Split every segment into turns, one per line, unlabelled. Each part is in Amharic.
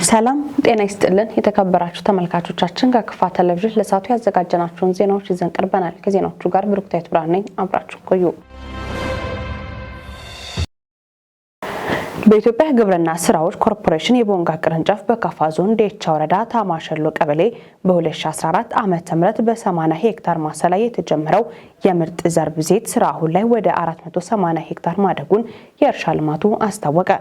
ሰላም ጤና ይስጥልን የተከበራችሁ ተመልካቾቻችን ከክፋ ቴሌቪዥን ለሳቱ ያዘጋጀናችሁን ዜናዎች ይዘን ቀርበናል። ከዜናዎቹ ጋር ብሩክታይት ብርሃን ነኝ። አብራችሁ ቆዩ። በኢትዮጵያ ግብርና ስራዎች ኮርፖሬሽን የቦንጋ ቅርንጫፍ በካፋ ዞን ዴቻ ወረዳ ታማሸሎ ቀበሌ በ2014 ዓመተ ምህረት በ80 ሄክታር ማሳ ላይ የተጀመረው የምርጥ ዘር ብዜት ስራ አሁን ላይ ወደ 480 ሄክታር ማደጉን የእርሻ ልማቱ አስታወቀ።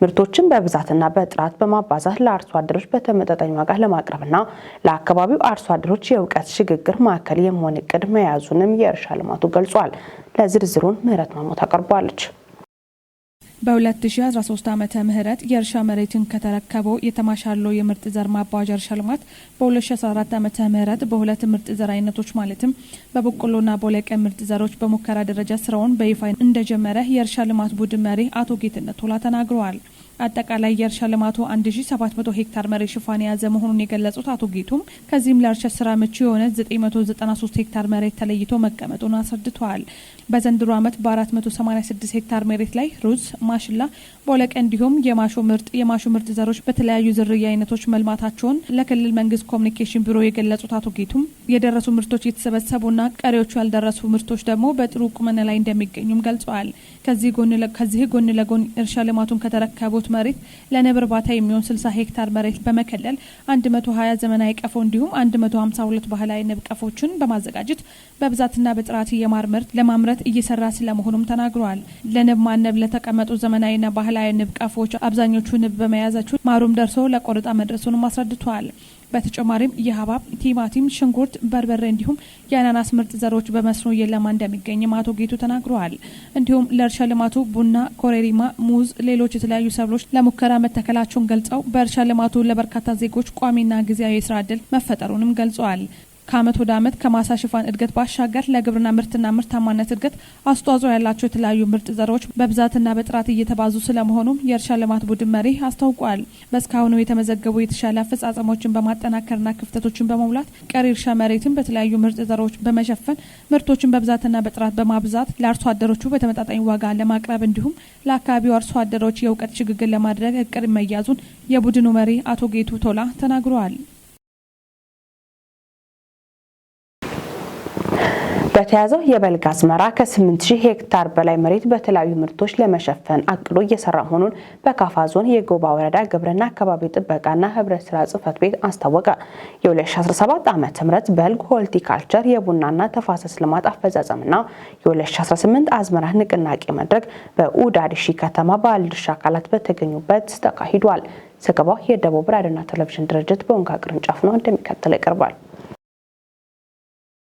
ምርቶችን በብዛትና በጥራት በማባዛት ለአርሶ አደሮች በተመጣጣኝ ዋጋ ለማቅረብና ለአካባቢው አርሶ አደሮች የእውቀት ሽግግር ማዕከል የመሆን እቅድ መያዙንም የእርሻ ልማቱ ገልጿል። ለዝርዝሩን ምህረት ማሞት አቀርባለች።
በ2013 ዓመተ ምህረት የእርሻ መሬትን ከተረከበው የተማሻሎ የምርጥ ዘር ማባዣ እርሻ ልማት በ2014 ዓመተ ምህረት በሁለት ምርጥ ዘር አይነቶች ማለትም በበቆሎና በወለቀ ምርጥ ዘሮች በሙከራ ደረጃ ስራውን በይፋ እንደጀመረ የእርሻ ልማት ቡድን መሪ አቶ ጌትነት ቶላ ተናግረዋል። አጠቃላይ የእርሻ ልማቱ 1700 ሄክታር መሬት ሽፋን የያዘ መሆኑን የገለጹት አቶ ጌቱም ከዚህም ለእርሻ ስራ ምቹ የሆነ 993 ሄክታር መሬት ተለይቶ መቀመጡን አስረድተዋል። በዘንድሮ ዓመት በ486 ሄክታር መሬት ላይ ሩዝ፣ ማሽላ፣ በወለቀ እንዲሁም የማሾ ምርጥ ዘሮች በተለያዩ ዝርያ አይነቶች መልማታቸውን ለክልል መንግስት ኮሚኒኬሽን ቢሮ የገለጹት አቶ ጌቱም የደረሱ ምርቶች የተሰበሰቡና ቀሪዎቹ ያልደረሱ ምርቶች ደግሞ በጥሩ ቁመና ላይ እንደሚገኙም ገልጸዋል። ከዚህ ጎን ለጎን እርሻ ልማቱን ከተረከቡት መሬት ለንብ እርባታ የሚሆን 60 ሄክታር መሬት በመከለል 120 ዘመናዊ ቀፎ እንዲሁም 152 ባህላዊ ንብ ቀፎችን በማዘጋጀት በብዛትና በጥራት የማር ምርት ለማምረት እየሰራ ስለመሆኑም ተናግረዋል። ለንብ ማነብ ለተቀመጡ ዘመናዊና ባህላዊ ንብ ቀፎች አብዛኞቹ ንብ በመያዛቸው ማሩም ደርሶ ለቆረጣ መድረሱንም አስረድተዋል። በተጨማሪም የሀባብ፣ ቲማቲም፣ ሽንኩርት፣ በርበሬ እንዲሁም የአናናስ ምርጥ ዘሮች በመስኖ እየለማ እንደሚገኝም አቶ ጌቱ ተናግረዋል። እንዲሁም ለእርሻ ልማቱ ቡና፣ ኮረሪማ፣ ሙዝ፣ ሌሎች የተለያዩ ሰብሎች ለሙከራ መተከላቸውን ገልጸው በእርሻ ልማቱ ለበርካታ ዜጎች ቋሚና ጊዜያዊ የስራ ዕድል መፈጠሩንም ገልጸዋል። ከአመት ወደ አመት ከማሳ ሽፋን እድገት ባሻገር ለግብርና ምርትና ምርታማነት እድገት አስተዋጽኦ ያላቸው የተለያዩ ምርጥ ዘሮች በብዛትና በጥራት እየተባዙ ስለመሆኑም የእርሻ ልማት ቡድን መሪ አስታውቋል። በእስካሁኑ የተመዘገቡ የተሻለ አፈጻጸሞችን በማጠናከርና ክፍተቶችን በመሙላት ቀሪ እርሻ መሬትን በተለያዩ ምርጥ ዘሮች በመሸፈን ምርቶችን በብዛትና በጥራት በማብዛት ለአርሶ አደሮቹ በተመጣጣኝ ዋጋ ለማቅረብ እንዲሁም ለአካባቢው አርሶ አደሮች የእውቀት ሽግግር ለማድረግ እቅድ መያዙን የቡድኑ መሪ አቶ ጌቱ ቶላ ተናግረዋል።
በተያዘው የበልግ አዝመራ ከ8000 ሄክታር በላይ መሬት በተለያዩ ምርቶች ለመሸፈን አቅዶ እየሰራ መሆኑን በካፋ ዞን የጎባ ወረዳ ግብርና አካባቢ ጥበቃና ህብረት ስራ ጽህፈት ቤት አስታወቀ። የ2017 ዓመተ ምህረት በልግ ሆርቲካልቸር የቡናና ተፋሰስ ልማት አፈጻጸምና የ2018 አዝመራ ንቅናቄ መድረክ በኡዳዲሺ ከተማ ባለድርሻ አካላት በተገኙበት ተካሂዷል። ዘገባው የደቡብ ራዲዮና ቴሌቪዥን ድርጅት ቦንጋ ቅርንጫፍ ነው፣ እንደሚከተለው ይቀርባል።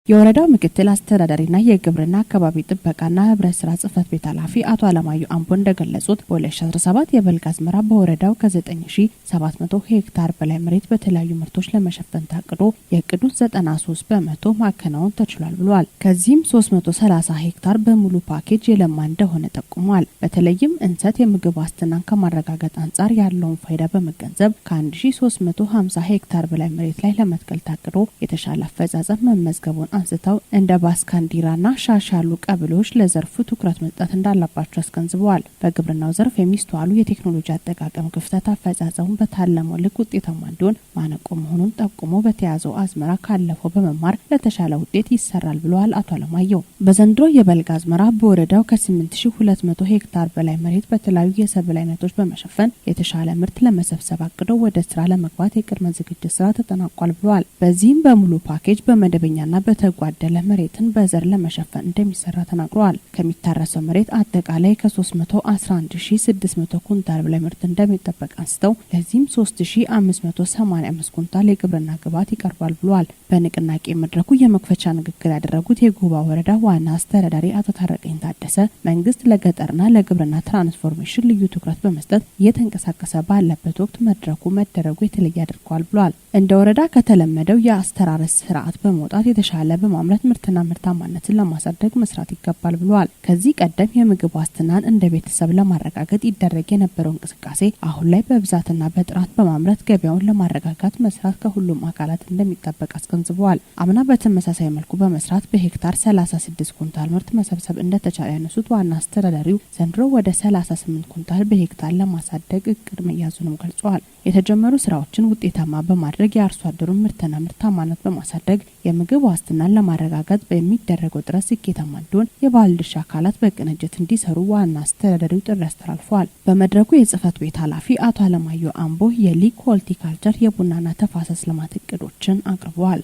የወረዳው ምክትል አስተዳዳሪና የግብርና አካባቢ ጥበቃና ህብረት ስራ ጽህፈት ቤት ኃላፊ አቶ አለማዩ አምቦ እንደገለጹት በ2017 የበልግ አዝመራ በወረዳው ከ9700 ሄክታር በላይ መሬት በተለያዩ ምርቶች ለመሸፈን ታቅዶ የእቅዱን 93 በመቶ ማከናወን ተችሏል ብለዋል። ከዚህም 330 ሄክታር በሙሉ ፓኬጅ የለማ እንደሆነ ጠቁመዋል። በተለይም እንሰት የምግብ ዋስትናን ከማረጋገጥ አንጻር ያለውን ፋይዳ በመገንዘብ ከ1350 ሄክታር በላይ መሬት ላይ ለመትከል ታቅዶ የተሻለ አፈጻጸም መመዝገቡን አንስተው እንደ ባስካንዲራና ሻሽ ያሉ ቀበሌዎች ለዘርፉ ትኩረት መስጠት እንዳለባቸው አስገንዝበዋል። በግብርናው ዘርፍ የሚስተዋሉ የቴክኖሎጂ አጠቃቀም ክፍተት አፈጻጸሙን በታለመው ልክ ውጤታማ እንዲሆን ማነቆ መሆኑን ጠቁሞ በተያዘው አዝመራ ካለፈው በመማር ለተሻለ ውጤት ይሰራል ብለዋል። አቶ አለማየሁ በዘንድሮ የበልግ አዝመራ በወረዳው ከ8200 ሄክታር በላይ መሬት በተለያዩ የሰብል አይነቶች በመሸፈን የተሻለ ምርት ለመሰብሰብ አቅዶ ወደ ስራ ለመግባት የቅድመ ዝግጅት ስራ ተጠናቋል ብለዋል። በዚህም በሙሉ ፓኬጅ በመደበኛና ጓደለ መሬትን በዘር ለመሸፈን እንደሚሰራ ተናግረዋል። ከሚታረሰው መሬት አጠቃላይ ከ311600 ኩንታል በላይ ምርት እንደሚጠበቅ አንስተው ለዚህም 3585 ኩንታል የግብርና ግብዓት ይቀርባል ብለዋል። በንቅናቄ መድረኩ የመክፈቻ ንግግር ያደረጉት የጎባ ወረዳ ዋና አስተዳዳሪ አቶ ታረቀኝ ታደሰ መንግስት ለገጠርና ለግብርና ትራንስፎርሜሽን ልዩ ትኩረት በመስጠት እየተንቀሳቀሰ ባለበት ወቅት መድረኩ መደረጉ የተለየ አድርገዋል ብለዋል። እንደ ወረዳ ከተለመደው የአስተራረስ ስርዓት በመውጣት የተሻለ በማምረት ምርትና ምርታማነትን ለማሳደግ መስራት ይገባል ብለዋል። ከዚህ ቀደም የምግብ ዋስትናን እንደ ቤተሰብ ለማረጋገጥ ይደረግ የነበረው እንቅስቃሴ አሁን ላይ በብዛትና በጥራት በማምረት ገበያውን ለማረጋጋት መስራት ከሁሉም አካላት እንደሚጠበቅ አስገንዝበዋል። አምና በተመሳሳይ መልኩ በመስራት በሄክታር 36 ኩንታል ምርት መሰብሰብ እንደተቻለ ያነሱት ዋና አስተዳዳሪው ዘንድሮ ወደ 38 ኩንታል በሄክታር ለማሳደግ እቅድ መያዙንም ገልጸዋል። የተጀመሩ ስራዎችን ውጤታማ በማድረግ የአርሶ አደሩን ምርትና ምርታማነት በማሳደግ የምግብ ዋስትናን ለማረጋገጥ በሚደረገው ጥረት ስኬታማ እንዲሆን የባለድርሻ አካላት በቅንጅት እንዲሰሩ ዋና አስተዳዳሪው ጥሪ አስተላልፈዋል። በመድረኩ የጽህፈት ቤት ኃላፊ አቶ አለማየሁ አምቦ የሊግ ሆርቲካልቸር የቡናና ተፋሰስ ልማት እቅዶችን አቅርበዋል።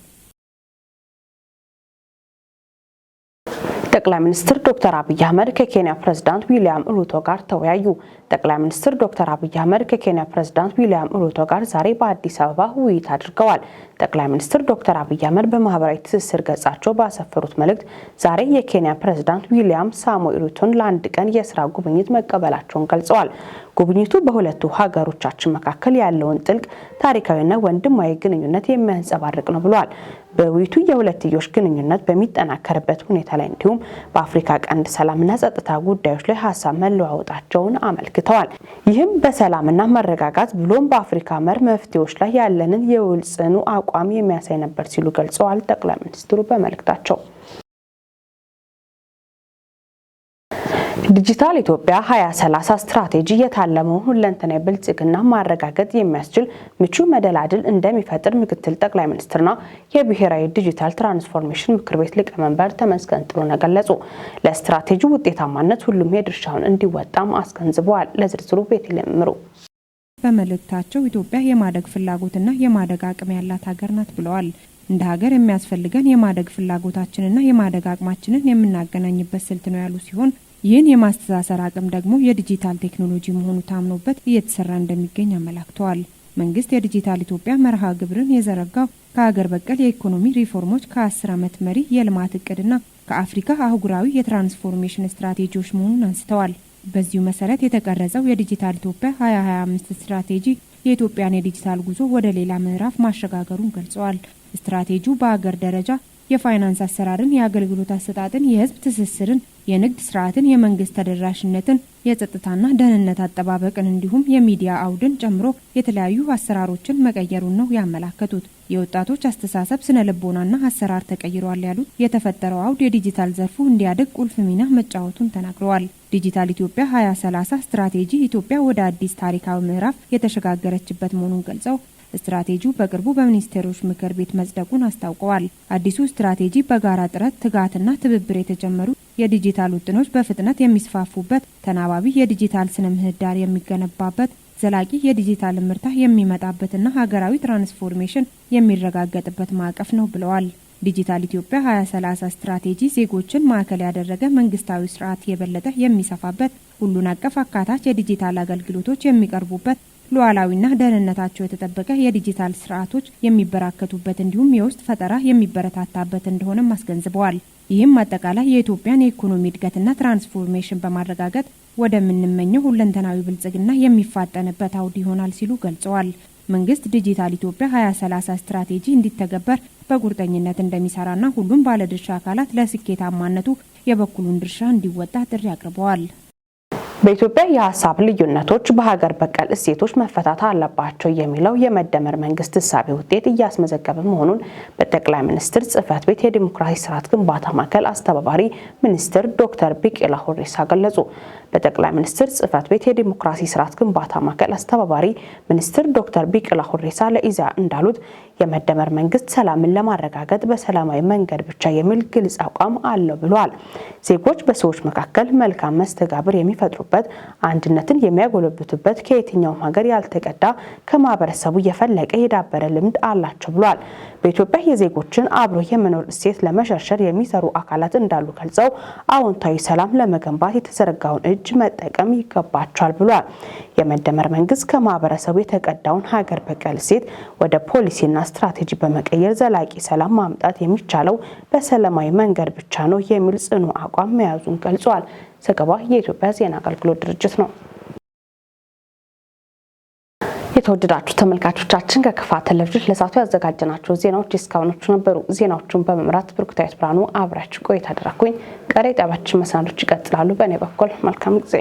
ጠቅላይ ሚኒስትር ዶክተር አብይ አህመድ ከኬንያ ፕሬዝዳንት ዊሊያም ሩቶ ጋር ተወያዩ። ጠቅላይ ሚኒስትር ዶክተር አብይ አህመድ ከኬንያ ፕሬዝዳንት ዊሊያም ሩቶ ጋር ዛሬ በአዲስ አበባ ውይይት አድርገዋል። ጠቅላይ ሚኒስትር ዶክተር አብይ አህመድ በማህበራዊ ትስስር ገጻቸው ባሰፈሩት መልእክት ዛሬ የኬንያ ፕሬዝዳንት ዊሊያም ሳሞኢ ሩቶን ለአንድ ቀን የስራ ጉብኝት መቀበላቸውን ገልጸዋል። ጉብኝቱ በሁለቱ ሀገሮቻችን መካከል ያለውን ጥልቅ ታሪካዊና ወንድማዊ ግንኙነት የሚያንጸባርቅ ነው ብለዋል። በውይይቱ የሁለትዮሽ ግንኙነት በሚጠናከርበት ሁኔታ ላይ እንዲሁም በአፍሪካ ቀንድ ሰላምና ጸጥታ ጉዳዮች ላይ ሀሳብ መለዋወጣቸውን አመልክተዋል። ይህም በሰላምና መረጋጋት ብሎም በአፍሪካ መር መፍትሄዎች ላይ ያለንን የውል ጽኑ አቋም የሚያሳይ ነበር ሲሉ ገልጸዋል። ጠቅላይ ሚኒስትሩ በመልእክታቸው ዲጂታል ኢትዮጵያ 2030 ስትራቴጂ የታለመውን ሁለንተናዊ ብልጽግና ማረጋገጥ የሚያስችል ምቹ መደላድል እንደሚፈጥር ምክትል ጠቅላይ ሚኒስትርና የብሔራዊ ዲጂታል ትራንስፎርሜሽን ምክር ቤት ሊቀመንበር ተመስገን ጥሩነህ ገለጹ። ለስትራቴጂው ውጤታማነት ሁሉም የድርሻውን እንዲወጣም አስገንዝበዋል። ለዝርዝሩ ቤተልሔም ምሩ
በመልእክታቸው ኢትዮጵያ የማደግ ፍላጎትና የማደግ አቅም ያላት ሀገር ናት ብለዋል። እንደ ሀገር የሚያስፈልገን የማደግ ፍላጎታችንና የማደግ አቅማችንን የምናገናኝበት ስልት ነው ያሉ ሲሆን ይህን የማስተሳሰር አቅም ደግሞ የዲጂታል ቴክኖሎጂ መሆኑ ታምኖበት እየተሰራ እንደሚገኝ አመላክተዋል። መንግስት የዲጂታል ኢትዮጵያ መርሃ ግብርን የዘረጋው ከሀገር በቀል የኢኮኖሚ ሪፎርሞች ከ10 ዓመት መሪ የልማት እቅድና ከአፍሪካ አህጉራዊ የትራንስፎርሜሽን ስትራቴጂዎች መሆኑን አንስተዋል። በዚሁ መሰረት የተቀረጸው የዲጂታል ኢትዮጵያ 2025 ስትራቴጂ የኢትዮጵያን የዲጂታል ጉዞ ወደ ሌላ ምዕራፍ ማሸጋገሩን ገልጸዋል። ስትራቴጂው በሀገር ደረጃ የፋይናንስ አሰራርን፣ የአገልግሎት አሰጣጥን፣ የህዝብ ትስስርን፣ የንግድ ስርዓትን፣ የመንግስት ተደራሽነትን፣ የጸጥታና ደህንነት አጠባበቅን እንዲሁም የሚዲያ አውድን ጨምሮ የተለያዩ አሰራሮችን መቀየሩን ነው ያመላከቱት። የወጣቶች አስተሳሰብ፣ ስነ ልቦናና አሰራር ተቀይሯል ያሉት የተፈጠረው አውድ የዲጂታል ዘርፉ እንዲያድግ ቁልፍ ሚና መጫወቱን ተናግረዋል። ዲጂታል ኢትዮጵያ 2030 ስትራቴጂ ኢትዮጵያ ወደ አዲስ ታሪካዊ ምዕራፍ የተሸጋገረችበት መሆኑን ገልጸው ስትራቴጂው በቅርቡ በሚኒስቴሮች ምክር ቤት መጽደቁን አስታውቀዋል። አዲሱ ስትራቴጂ በጋራ ጥረት፣ ትጋትና ትብብር የተጀመሩ የዲጂታል ውጥኖች በፍጥነት የሚስፋፉበት፣ ተናባቢ የዲጂታል ስነ ምህዳር የሚገነባበት፣ ዘላቂ የዲጂታል ምርታ የሚመጣበትና ሀገራዊ ትራንስፎርሜሽን የሚረጋገጥበት ማዕቀፍ ነው ብለዋል። ዲጂታል ኢትዮጵያ 2030 ስትራቴጂ ዜጎችን ማዕከል ያደረገ መንግስታዊ ስርዓት የበለጠ የሚሰፋበት፣ ሁሉን አቀፍ አካታች የዲጂታል አገልግሎቶች የሚቀርቡበት፣ ሉዓላዊና ደህንነታቸው የተጠበቀ የዲጂታል ስርዓቶች የሚበራከቱበት እንዲሁም የውስጥ ፈጠራ የሚበረታታበት እንደሆነም አስገንዝበዋል። ይህም አጠቃላይ የኢትዮጵያን የኢኮኖሚ እድገትና ትራንስፎርሜሽን በማረጋገጥ ወደምንመኘው ሁለንተናዊ ብልጽግና የሚፋጠንበት አውድ ይሆናል ሲሉ ገልጸዋል። መንግስት ዲጂታል ኢትዮጵያ 2030 ስትራቴጂ እንዲተገበር በቁርጠኝነት እንደሚሰራና ሁሉም ባለድርሻ አካላት ለስኬታማነቱ የበኩሉን ድርሻ እንዲወጣ ጥሪ አቅርበዋል።
በኢትዮጵያ የሀሳብ ልዩነቶች በሀገር በቀል እሴቶች መፈታት አለባቸው የሚለው የመደመር መንግስት እሳቤ ውጤት እያስመዘገበ መሆኑን በጠቅላይ ሚኒስትር ጽህፈት ቤት የዲሞክራሲ ስርዓት ግንባታ ማዕከል አስተባባሪ ሚኒስትር ዶክተር ቢቂላ ሁሪሳ ገለጹ። በጠቅላይ ሚኒስትር ጽህፈት ቤት የዲሞክራሲ ስርዓት ግንባታ ማዕከል አስተባባሪ ሚኒስትር ዶክተር ቢቂላ ሁሪሳ ለኢዜአ እንዳሉት የመደመር መንግስት ሰላምን ለማረጋገጥ በሰላማዊ መንገድ ብቻ የሚል ግልጽ አቋም አለው ብለዋል። ዜጎች በሰዎች መካከል መልካም መስተጋብር የሚፈጥሩበት፣ አንድነትን የሚያጎለብቱበት፣ ከየትኛውም ሀገር ያልተቀዳ ከማህበረሰቡ የፈለቀ የዳበረ ልምድ አላቸው ብለዋል። በኢትዮጵያ የዜጎችን አብሮ የመኖር እሴት ለመሸርሸር የሚሰሩ አካላት እንዳሉ ገልጸው አዎንታዊ ሰላም ለመገንባት የተዘረጋውን እጅ መጠቀም ይገባቸዋል ብለዋል። የመደመር መንግስት ከማህበረሰቡ የተቀዳውን ሀገር በቀል እሴት ወደ ፖሊሲና ስትራቴጂ በመቀየር ዘላቂ ሰላም ማምጣት የሚቻለው በሰላማዊ መንገድ ብቻ ነው የሚል ጽኑ አቋም መያዙን ገልጿል። ዘገባ የኢትዮጵያ ዜና አገልግሎት ድርጅት ነው። የተወደዳችሁ ተመልካቾቻችን ከክፋት ቴሌቪዥን ለሰዓቱ ያዘጋጀናቸው ዜናዎች እስካሁኖቹ ነበሩ። ዜናዎቹን በመምራት ብሩክታዊት ብርሃኑ አብራችሁ ቆይታ አደረኩኝ። ቀሪ ጣቢያችን መሰናዶች ይቀጥላሉ። በእኔ በኩል መልካም ጊዜ